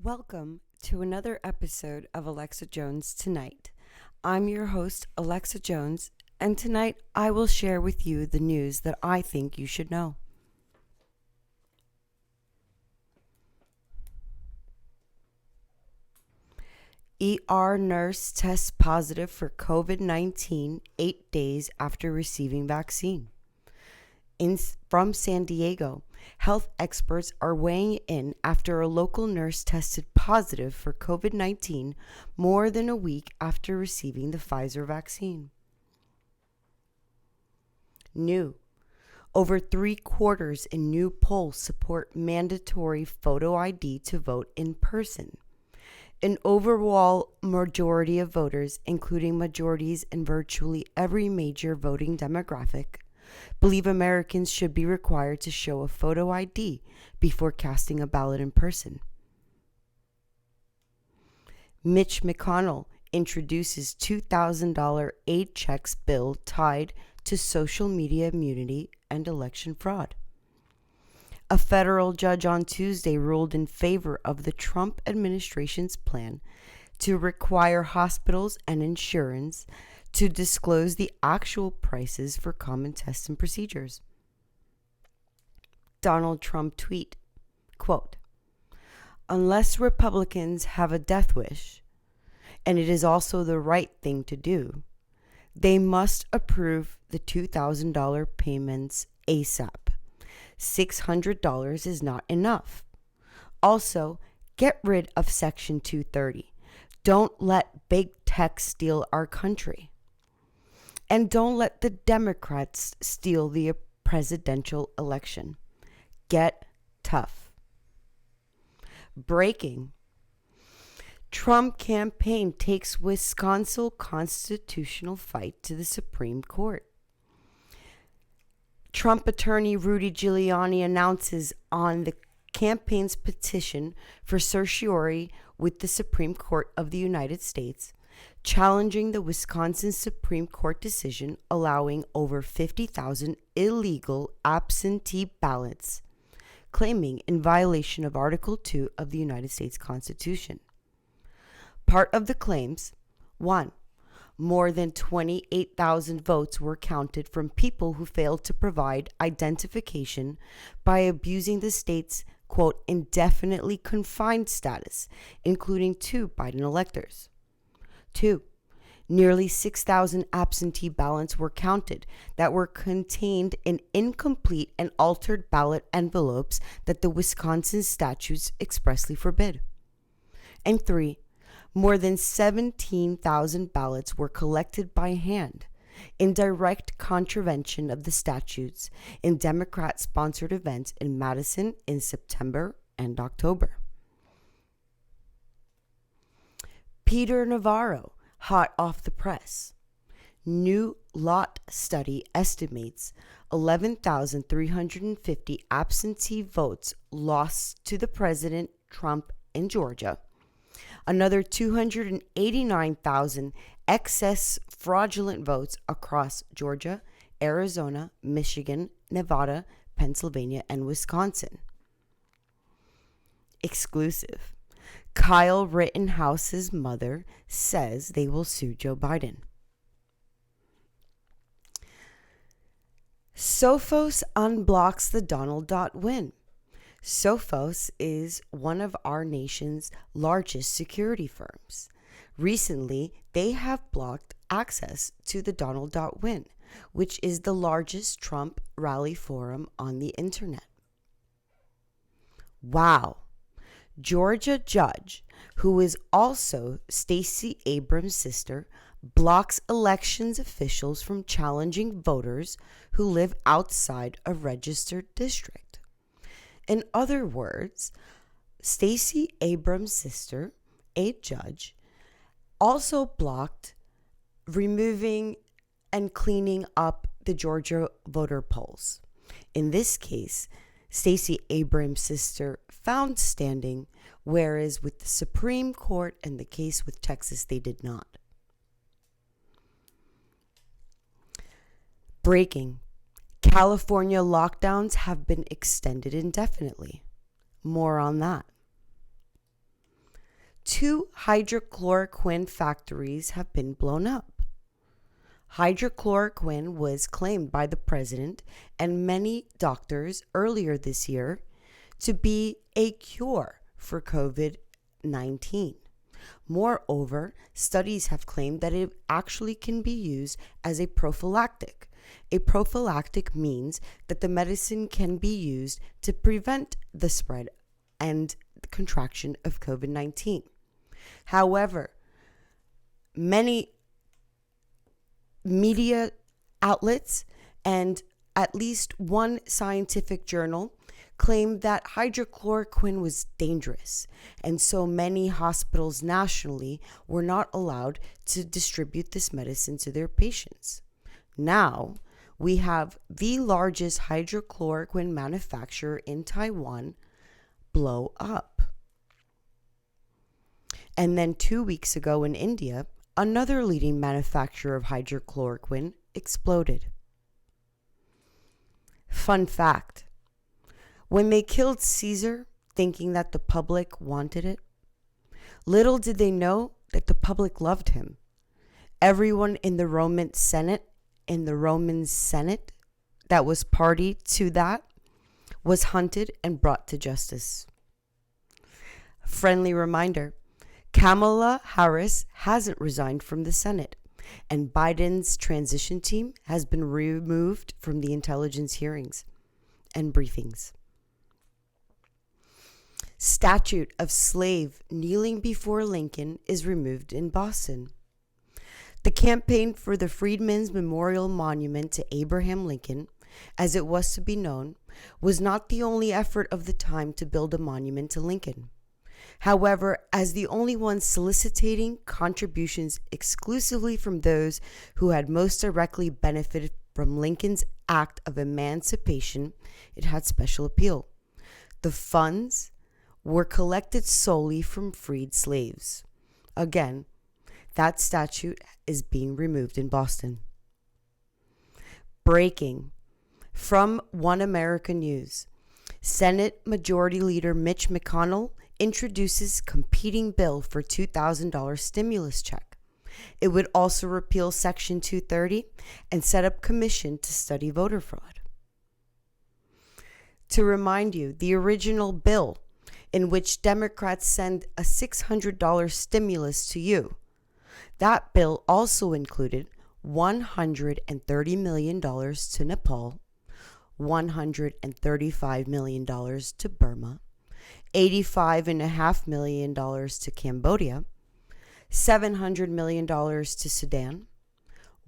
Welcome to another episode of Alexa Jones Tonight. I'm your host, Alexa Jones, and tonight I will share with you the news that I think you should know. ER nurse tests positive for COVID-19 8 days after receiving vaccine. From San Diego, health experts are weighing in after a local nurse tested positive for COVID-19 more than a week after receiving the Pfizer vaccine. New. Over 3/4 in new polls support mandatory photo ID to vote in person. An overall majority of voters, including majorities in virtually every major voting demographic, believe Americans should be required to show a photo ID before casting a ballot in person. Mitch McConnell introduces $2,000 aid checks bill tied to social media immunity and election fraud. A federal judge on Tuesday ruled in favor of the Trump administration's plan to require hospitals and insurance to disclose the actual prices for common tests and procedures. Donald Trump tweet, quote, "Unless Republicans have a death wish, and it is also the right thing to do, they must approve the $2,000 payments ASAP. $600 is not enough. Also, get rid of Section 230. Don't let big tech steal our country. And don't let the Democrats steal the presidential election. Get tough." Breaking. Trump campaign takes Wisconsin constitutional fight to the Supreme Court. Trump attorney Rudy Giuliani announces on the campaign's petition for certiorari with the Supreme Court of the United States, challenging the Wisconsin Supreme Court decision allowing over 50,000 illegal absentee ballots, claiming in violation of Article 2 of the United States Constitution. Part of the claims: 1. More than 28,000 votes were counted from people who failed to provide identification by abusing the state's, quote, indefinitely confined status, including 2 Biden electors. 2. Nearly 6,000 absentee ballots were counted that were contained in incomplete and altered ballot envelopes that the Wisconsin statutes expressly forbid. And 3. More than 17,000 ballots were collected by hand in direct contravention of the statutes in Democrat-sponsored events in Madison in September and October. Peter Navarro, hot off the press. New lot study estimates 11,350 absentee votes lost to the President Trump in Georgia. Another 289,000 excess fraudulent votes across Georgia, Arizona, Michigan, Nevada, Pennsylvania, and Wisconsin. Exclusive. Kyle Rittenhouse's mother says they will sue Joe Biden. Sophos unblocks the Donald.win. Sophos is one of our nation's largest security firms. Recently, they have blocked access to the Donald.win, which is the largest Trump rally forum on the internet. Wow. Georgia judge, who is also Stacey Abrams' sister, blocks elections officials from challenging voters who live outside a registered district. In other words, Stacey Abrams' sister, a judge, also blocked removing and cleaning up the Georgia voter polls. In this case, Stacey Abrams' sister found standing, whereas with the Supreme Court and the case with Texas, they did not. Breaking. California lockdowns have been extended indefinitely. More on that. 2 hydrochloroquine factories have been blown up. Hydrochloroquine was claimed by the president and many doctors earlier this year to be a cure for COVID-19. Moreover, studies have claimed that it actually can be used as a prophylactic. A prophylactic means that the medicine can be used to prevent the spread and the contraction of COVID-19. However, many media outlets and at least one scientific journal claimed that hydrochloroquine was dangerous, and so many hospitals nationally were not allowed to distribute this medicine to their patients. Now, we have the largest hydrochloroquine manufacturer in Taiwan blow up. And then 2 weeks ago in India, another leading manufacturer of hydrochloroquine exploded. Fun fact: when they killed Caesar, thinking that the public wanted it, little did they know that the public loved him. Everyone in the Roman Senate that was party to that was hunted and brought to justice. Friendly reminder: Kamala Harris hasn't resigned from the Senate, and Biden's transition team has been removed from the intelligence hearings and briefings. Statue of slave kneeling before Lincoln is removed in Boston. The campaign for the Freedmen's Memorial Monument to Abraham Lincoln, as it was to be known, was not the only effort of the time to build a monument to Lincoln. However, as the only one soliciting contributions exclusively from those who had most directly benefited from Lincoln's act of emancipation, it had special appeal. The funds were collected solely from freed slaves. Again, that statue is being removed in Boston. Breaking from One America News: Senate Majority Leader Mitch McConnell introduces competing bill for $2,000 stimulus check. It would also repeal Section 230 and set up commission to study voter fraud. To remind you, the original bill in which Democrats send a $600 stimulus to you, that bill also included $130 million to Nepal, $135 million to Burma, $85.5 million to Cambodia, $700 million to Sudan,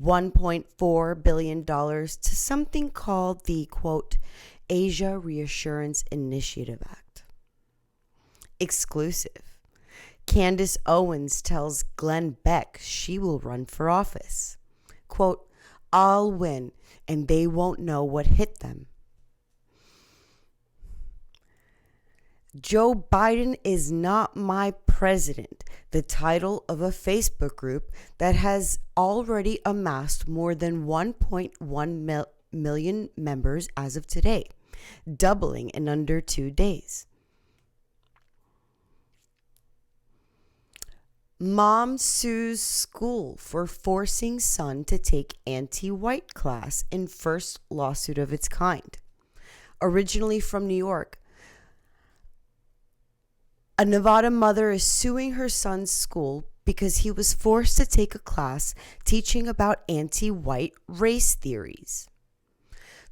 $1.4 billion to something called the, quote, Asia Reassurance Initiative Act. Exclusive: Candace Owens tells Glenn Beck she will run for office. Quote, I'll win and they won't know what hit them. Joe Biden is not my president, the title of a Facebook group that has already amassed more than 1.1 million members as of today, doubling in under 2 days. Mom sues school for forcing son to take anti-white class in first lawsuit of its kind. Originally from New York, a Nevada mother is suing her son's school because he was forced to take a class teaching about anti-white race theories.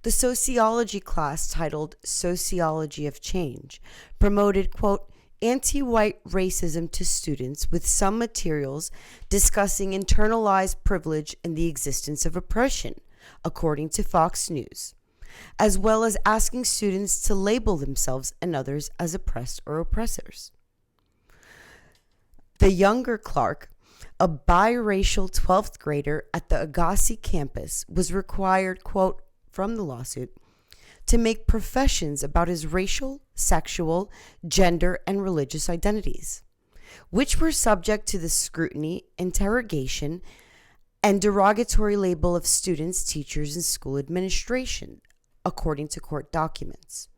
The sociology class, titled Sociology of Change, promoted, quote, anti-white racism to students with some materials discussing internalized privilege and the existence of oppression, according to Fox News, as well as asking students to label themselves and others as oppressed or oppressors. The younger Clark, a biracial 12th grader at the Agassi campus, was required, quote, from the lawsuit, to make professions about his racial, sexual, gender, and religious identities, which were subject to the scrutiny, interrogation, and derogatory label of students, teachers, and school administration, according to court documents.